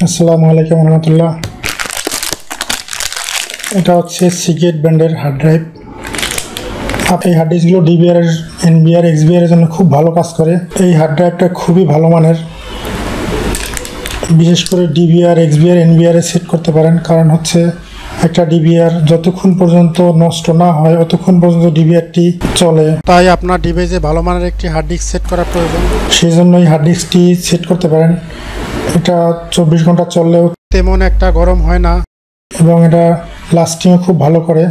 আসসালামু আলাইকুম রহমতুল্লাহ। এটা হচ্ছে সিগেট ব্র্যান্ডের হার্ড ড্রাইভ। এই হার্ড ডিস্কগুলো ডিবিআর, এনবিআর, এক্সবিআর এর জন্য খুব ভালো কাজ করে। এই হার্ড ড্রাইভটা খুবই ভালো মানের। বিশেষ করে ডিবিআর, এক্সবিআর, এনবিআর এ সেট করতে পারেন, কারণ হচ্ছে একটা ডিবিআর যতক্ষণ পর্যন্ত নষ্ট না হয় ততক্ষণ পর্যন্ত ডিবিআরটি চলে। তাই আপনার ডিভাইসে ভালো মানের একটি হার্ড ডিস্ক সেট করা প্রয়োজন। সেই জন্য এই হার্ড ডিস্কটি সেট করতে পারেন। এটা 24 ঘন্টা চললেও তেমন একটা গরম হয় না এবং এটা লাস্টিংও খুব ভালো করে।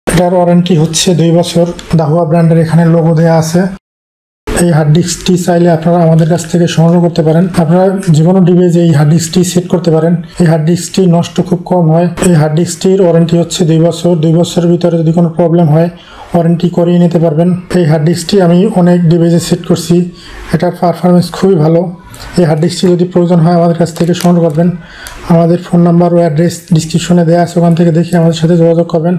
এটার ওয়ারেন্টি হচ্ছে 2 বছর। দাহুয়া ব্র্যান্ডের এখানে লোগো দেওয়া আছে। এই হার্ড ডিস্কটি চাইলে আপনারা আমাদের কাছ থেকে সংগ্রহ করতে পারেন। আপনারা যে কোনো ডিভাইসে এই হার্ড ডিস্কটি সেট করতে পারেন। এই হার্ড ডিস্কটি নষ্ট খুব কম হয়। এই হার্ড ডিস্কটির ওয়ারেন্টি হচ্ছে 2 বছর। 2 বছরের ভিতরে যদি কোনো প্রবলেম হয় ওয়ারেন্টি করিয়ে নিতে পারবেন। এই হার্ড ডিস্কটি আমি অনেক ডিভাইসে সেট করছি। এটার পারফরমেন্স খুবই ভালো। এই হার্ড ডিস্কটি যদি প্রয়োজন হয় আমাদের কাছ থেকে সংগ্রহ করবেন। আমাদের ফোন নাম্বার ও অ্যাড্রেস ডিসক্রিপশনে দেওয়া আছে, ওখান থেকে দেখে আমাদের সাথে যোগাযোগ করবেন।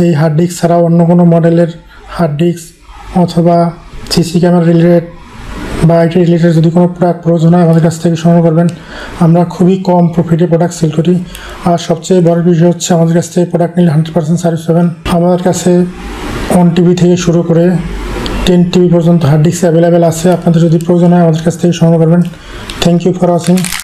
এই হার্ড ডিস্ক ছাড়াও অন্য কোনো মডেলের হার্ড ডিস্ক অথবা সিসি ক্যামেরা রিলেটেড বা আইটি রিলেটেড যদি কোনো প্রোডাক্ট প্রয়োজন হয় আমাদের কাছ থেকে সংগ্রহ করবেন। আমরা খুবই কম প্রফিটে প্রোডাক্ট সেল করি। আর সবচেয়ে বড় বিষয় হচ্ছে আমাদের কাছ থেকে প্রোডাক্ট নিলে 100% সার্ভিস পাবেন। আমাদের কাছে 1 টিবি থেকে শুরু করে 10 টিবি পর্যন্ত হার্ড ডিস্ক অ্যাভেলেবেল আছে। আপনাদের যদি প্রয়োজন হয় আমাদের কাছ থেকে সংগ্রহ করবেন। Thank you for watching.